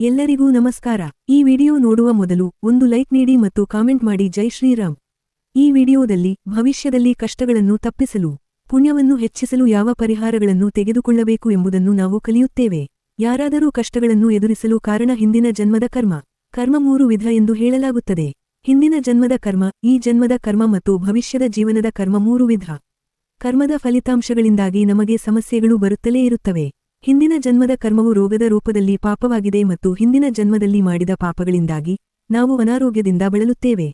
ಎಲ್ಲರಿಗೂ ನಮಸ್ಕಾರ. ಈ ವಿಡಿಯೋ ನೋಡುವ ಮೊದಲು ಒಂದು ಲೈಕ್ ನೀಡಿ ಮತ್ತು ಕಾಮೆಂಟ್ ಮಾಡಿ. ಜೈ ಶ್ರೀರಾಮ್. ಈ ವಿಡಿಯೋದಲ್ಲಿ ಭವಿಷ್ಯದಲ್ಲಿ ಕಷ್ಟಗಳನ್ನು ತಪ್ಪಿಸಲು, ಪುಣ್ಯವನ್ನು ಹೆಚ್ಚಿಸಲು ಯಾವ ಪರಿಹಾರಗಳನ್ನು ತೆಗೆದುಕೊಳ್ಳಬೇಕು ಎಂಬುದನ್ನು ನಾವು ಕಲಿಯುತ್ತೇವೆ. ಯಾರಾದರೂ ಕಷ್ಟಗಳನ್ನು ಎದುರಿಸಲು ಕಾರಣ ಹಿಂದಿನ ಜನ್ಮದ ಕರ್ಮ. ಕರ್ಮ 3 ವಿಧ ಎಂದು ಹೇಳಲಾಗುತ್ತದೆ. ಹಿಂದಿನ ಜನ್ಮದ ಕರ್ಮ, ಈ ಜನ್ಮದ ಕರ್ಮ ಮತ್ತು ಭವಿಷ್ಯದ ಜೀವನದ ಕರ್ಮ 3 ವಿಧ. ಕರ್ಮದ ಫಲಿತಾಂಶಗಳಿಂದಾಗಿ ನಮಗೆ ಸಮಸ್ಯೆಗಳು ಬರುತ್ತಲೇ ಇರುತ್ತವೆ. ಹಿಂದಿನ ಜನ್ಮದ ಕರ್ಮವು ರೋಗದ ರೂಪದಲ್ಲಿ ಪಾಪವಾಗಿದೆ ಮತ್ತು ಹಿಂದಿನ ಜನ್ಮದಲ್ಲಿ ಮಾಡಿದ ಪಾಪಗಳಿಂದಾಗಿ ನಾವು ಅನಾರೋಗ್ಯದಿಂದ ಬಳಲುತ್ತೇವೆ.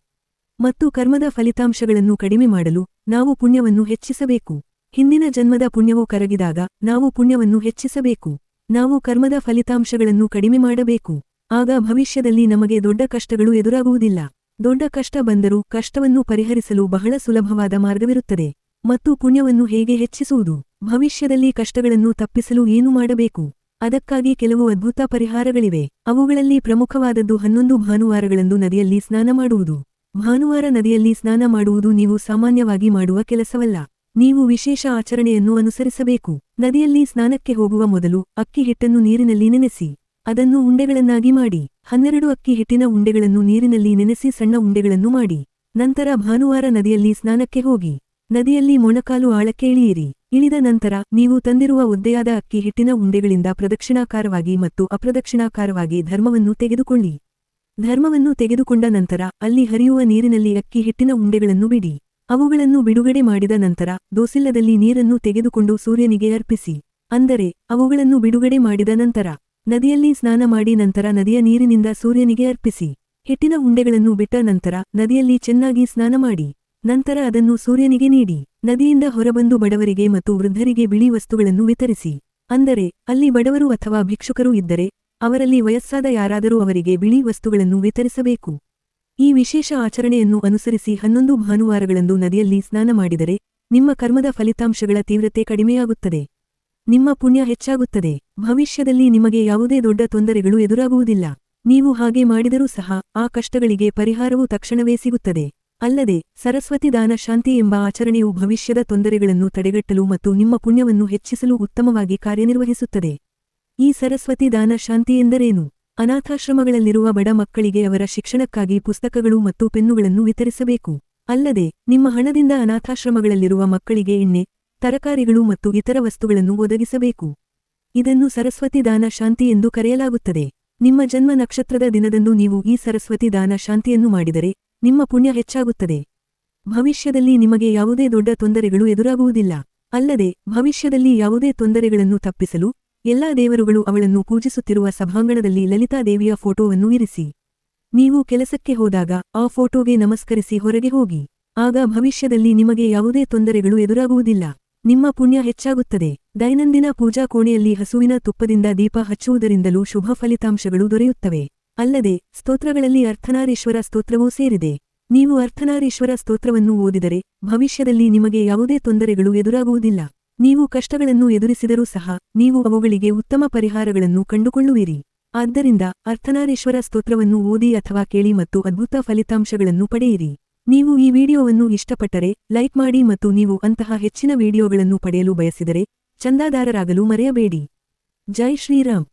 ಮತ್ತು ಕರ್ಮದ ಫಲಿತಾಂಶಗಳನ್ನು ಕಡಿಮೆ ಮಾಡಲು ನಾವು ಪುಣ್ಯವನ್ನು ಹೆಚ್ಚಿಸಬೇಕು. ಹಿಂದಿನ ಜನ್ಮದ ಪುಣ್ಯವು ಕರಗಿದಾಗ ನಾವು ಪುಣ್ಯವನ್ನು ಹೆಚ್ಚಿಸಬೇಕು. ನಾವು ಕರ್ಮದ ಫಲಿತಾಂಶಗಳನ್ನು ಕಡಿಮೆ ಮಾಡಬೇಕು. ಆಗ ಭವಿಷ್ಯದಲ್ಲಿ ನಮಗೆ ದೊಡ್ಡ ಕಷ್ಟಗಳು ಎದುರಾಗುವುದಿಲ್ಲ. ದೊಡ್ಡ ಕಷ್ಟ ಬಂದರೂ ಕಷ್ಟವನ್ನು ಪರಿಹರಿಸಲು ಬಹಳ ಸುಲಭವಾದ ಮಾರ್ಗವಿರುತ್ತದೆ. ಮತ್ತು ಪುಣ್ಯವನ್ನು ಹೇಗೆ ಹೆಚ್ಚಿಸುವುದು? ಭವಿಷ್ಯದಲ್ಲಿ ಕಷ್ಟಗಳನ್ನು ತಪ್ಪಿಸಲು ಏನು ಮಾಡಬೇಕು? ಅದಕ್ಕಾಗಿ ಕೆಲವು ಅದ್ಭುತ ಪರಿಹಾರಗಳಿವೆ. ಅವುಗಳಲ್ಲಿ ಪ್ರಮುಖವಾದದ್ದು 11 ಭಾನುವಾರಗಳಂದು ನದಿಯಲ್ಲಿ ಸ್ನಾನ ಮಾಡುವುದು. ಭಾನುವಾರ ನದಿಯಲ್ಲಿ ಸ್ನಾನ ಮಾಡುವುದು ನೀವು ಸಾಮಾನ್ಯವಾಗಿ ಮಾಡುವ ಕೆಲಸವಲ್ಲ. ನೀವು ವಿಶೇಷ ಆಚರಣೆಯನ್ನು ಅನುಸರಿಸಬೇಕು. ನದಿಯಲ್ಲಿ ಸ್ನಾನಕ್ಕೆ ಹೋಗುವ ಮೊದಲು ಅಕ್ಕಿ ಹಿಟ್ಟನ್ನು ನೀರಿನಲ್ಲಿ ನೆನೆಸಿ ಅದನ್ನು ಉಂಡೆಗಳನ್ನಾಗಿ ಮಾಡಿ. 12 ಅಕ್ಕಿ ಹಿಟ್ಟಿನ ಉಂಡೆಗಳನ್ನು ನೀರಿನಲ್ಲಿ ನೆನೆಸಿ ಸಣ್ಣ ಉಂಡೆಗಳನ್ನು ಮಾಡಿ. ನಂತರ ಭಾನುವಾರ ನದಿಯಲ್ಲಿ ಸ್ನಾನಕ್ಕೆ ಹೋಗಿ ನದಿಯಲ್ಲಿ ಮೊಣಕಾಲು ಆಳಕ್ಕೆ ಇಳಿಯಿರಿ. ಇಳಿದ ನಂತರ ನೀವು ತಂದಿರುವ ಒದ್ದೆಯಾದ ಅಕ್ಕಿ ಹಿಟ್ಟಿನ ಉಂಡೆಗಳಿಂದ ಪ್ರದಕ್ಷಿಣಾಕಾರವಾಗಿ ಮತ್ತು ಅಪ್ರದಕ್ಷಿಣಾಕಾರವಾಗಿ ಧರ್ಮವನ್ನು ತೆಗೆದುಕೊಳ್ಳಿ. ಧರ್ಮವನ್ನು ತೆಗೆದುಕೊಂಡ ನಂತರ ಅಲ್ಲಿ ಹರಿಯುವ ನೀರಿನಲ್ಲಿ ಅಕ್ಕಿ ಹಿಟ್ಟಿನ ಉಂಡೆಗಳನ್ನು ಬಿಡಿ. ಅವುಗಳನ್ನು ಬಿಡುಗಡೆ ಮಾಡಿದ ನಂತರ ದೋಸಿಲ್ಲದಲ್ಲಿ ನೀರನ್ನು ತೆಗೆದುಕೊಂಡು ಸೂರ್ಯನಿಗೆ ಅರ್ಪಿಸಿ. ಅಂದರೆ ಅವುಗಳನ್ನು ಬಿಡುಗಡೆ ಮಾಡಿದ ನಂತರ ನದಿಯಲ್ಲಿ ಸ್ನಾನ ಮಾಡಿ ನಂತರ ನದಿಯ ನೀರಿನಿಂದ ಸೂರ್ಯನಿಗೆ ಅರ್ಪಿಸಿ. ಹಿಟ್ಟಿನ ಉಂಡೆಗಳನ್ನು ಬಿಟ್ಟ ನಂತರ ನದಿಯಲ್ಲಿ ಚೆನ್ನಾಗಿ ಸ್ನಾನ ಮಾಡಿ. ನಂತರ ಅದನ್ನು ಸೂರ್ಯನಿಗೆ ನೀಡಿ. ನದಿಯಿಂದ ಹೊರಬಂದು ಬಡವರಿಗೆ ಮತ್ತು ವೃದ್ಧರಿಗೆ ಬಿಳಿ ವಸ್ತುಗಳನ್ನು ವಿತರಿಸಿ. ಅಂದರೆ ಅಲ್ಲಿ ಬಡವರು ಅಥವಾ ಭಿಕ್ಷುಕರು ಇದ್ದರೆ ಅವರಲ್ಲಿ ವಯಸ್ಸಾದ ಯಾರಾದರೂ ಅವರಿಗೆ ಬಿಳಿ ವಸ್ತುಗಳನ್ನು ವಿತರಿಸಬೇಕು. ಈ ವಿಶೇಷ ಆಚರಣೆಯನ್ನು ಅನುಸರಿಸಿ 11 ಭಾನುವಾರಗಳಂದು ನದಿಯಲ್ಲಿ ಸ್ನಾನ ಮಾಡಿದರೆ ನಿಮ್ಮ ಕರ್ಮದ ಫಲಿತಾಂಶಗಳ ತೀವ್ರತೆ ಕಡಿಮೆಯಾಗುತ್ತದೆ. ನಿಮ್ಮ ಪುಣ್ಯ ಹೆಚ್ಚಾಗುತ್ತದೆ. ಭವಿಷ್ಯದಲ್ಲಿ ನಿಮಗೆ ಯಾವುದೇ ದೊಡ್ಡ ತೊಂದರೆಗಳು ಎದುರಾಗುವುದಿಲ್ಲ. ನೀವು ಹಾಗೆ ಮಾಡಿದರೂ ಸಹ ಆ ಕಷ್ಟಗಳಿಗೆ ಪರಿಹಾರವು ತಕ್ಷಣವೇ ಸಿಗುತ್ತದೆ. ಅಲ್ಲದೆ ಸರಸ್ವತಿ ದಾನ ಶಾಂತಿ ಎಂಬ ಆಚರಣೆಯು ಭವಿಷ್ಯದ ತೊಂದರೆಗಳನ್ನು ತಡೆಗಟ್ಟಲು ಮತ್ತು ನಿಮ್ಮ ಪುಣ್ಯವನ್ನು ಹೆಚ್ಚಿಸಲು ಉತ್ತಮವಾಗಿ ಕಾರ್ಯನಿರ್ವಹಿಸುತ್ತದೆ. ಈ ಸರಸ್ವತಿ ದಾನ ಶಾಂತಿ ಎಂದರೇನು? ಅನಾಥಾಶ್ರಮಗಳಲ್ಲಿರುವ ಬಡ ಮಕ್ಕಳಿಗೆ ಅವರ ಶಿಕ್ಷಣಕ್ಕಾಗಿ ಪುಸ್ತಕಗಳು ಮತ್ತು ಪೆನ್ನುಗಳನ್ನು ವಿತರಿಸಬೇಕು. ಅಲ್ಲದೆ ನಿಮ್ಮ ಹಣದಿಂದ ಅನಾಥಾಶ್ರಮಗಳಲ್ಲಿರುವ ಮಕ್ಕಳಿಗೆ ಎಣ್ಣೆ, ತರಕಾರಿಗಳು ಮತ್ತು ಇತರ ವಸ್ತುಗಳನ್ನು ಒದಗಿಸಬೇಕು. ಇದನ್ನು ಸರಸ್ವತಿ ದಾನ ಶಾಂತಿ ಎಂದು ಕರೆಯಲಾಗುತ್ತದೆ. ನಿಮ್ಮ ಜನ್ಮ ನಕ್ಷತ್ರದ ದಿನದಂದು ನೀವು ಈ ಸರಸ್ವತಿ ದಾನ ಶಾಂತಿಯನ್ನು ಮಾಡಿದರೆ ನಿಮ್ಮ ಪುಣ್ಯ ಹೆಚ್ಚಾಗುತ್ತದೆ. ಭವಿಷ್ಯದಲ್ಲಿ ನಿಮಗೆ ಯಾವುದೇ ದೊಡ್ಡ ತೊಂದರೆಗಳು ಎದುರಾಗುವುದಿಲ್ಲ. ಅಲ್ಲದೆ ಭವಿಷ್ಯದಲ್ಲಿ ಯಾವುದೇ ತೊಂದರೆಗಳನ್ನು ತಪ್ಪಿಸಲು ಎಲ್ಲಾ ದೇವರುಗಳು ಅವಳನ್ನು ಪೂಜಿಸುತ್ತಿರುವ ಸಭಾಂಗಣದಲ್ಲಿ ಲಲಿತಾದೇವಿಯ ಫೋಟೋವನ್ನು ಇರಿಸಿ. ನೀವು ಕೆಲಸಕ್ಕೆ ಹೋದಾಗ ಆ ಫೋಟೋಗೆ ನಮಸ್ಕರಿಸಿ ಹೊರಗೆ ಹೋಗಿ. ಆಗ ಭವಿಷ್ಯದಲ್ಲಿ ನಿಮಗೆ ಯಾವುದೇ ತೊಂದರೆಗಳು ಎದುರಾಗುವುದಿಲ್ಲ. ನಿಮ್ಮ ಪುಣ್ಯ ಹೆಚ್ಚಾಗುತ್ತದೆ. ದೈನಂದಿನ ಪೂಜಾ ಕೋಣೆಯಲ್ಲಿ ಹಸುವಿನ ತುಪ್ಪದಿಂದ ದೀಪ ಹಚ್ಚುವುದರಿಂದಲೂ ಶುಭ ಫಲಿತಾಂಶಗಳು ದೊರೆಯುತ್ತವೆ. ಅಲ್ಲದೆ ಸ್ತೋತ್ರಗಳಲ್ಲಿ ಅರ್ಥನಾರೀಶ್ವರ ಸ್ತೋತ್ರವೂ ಸೇರಿದೆ. ನೀವು ಅರ್ಥನಾರೀಶ್ವರ ಸ್ತೋತ್ರವನ್ನು ಓದಿದರೆ ಭವಿಷ್ಯದಲ್ಲಿ ನಿಮಗೆ ಯಾವುದೇ ತೊಂದರೆಗಳು ಎದುರಾಗುವುದಿಲ್ಲ. ನೀವು ಕಷ್ಟಗಳನ್ನು ಎದುರಿಸಿದರೂ ಸಹ ನೀವು ಅವುಗಳಿಗೆ ಉತ್ತಮ ಪರಿಹಾರಗಳನ್ನು ಕಂಡುಕೊಳ್ಳುವಿರಿ. ಆದ್ದರಿಂದ ಅರ್ಥನಾರೀಶ್ವರ ಸ್ತೋತ್ರವನ್ನು ಓದಿ ಅಥವಾ ಕೇಳಿ ಮತ್ತು ಅದ್ಭುತ ಫಲಿತಾಂಶಗಳನ್ನು ಪಡೆಯಿರಿ. ನೀವು ಈ ವಿಡಿಯೋವನ್ನು ಇಷ್ಟಪಟ್ಟರೆ ಲೈಕ್ ಮಾಡಿ ಮತ್ತು ನೀವು ಅಂತಹ ಹೆಚ್ಚಿನ ವಿಡಿಯೋಗಳನ್ನು ಪಡೆಯಲು ಬಯಸಿದರೆ ಚಂದಾದಾರರಾಗಲು ಮರೆಯಬೇಡಿ. ಜೈ ಶ್ರೀರಾಮ್.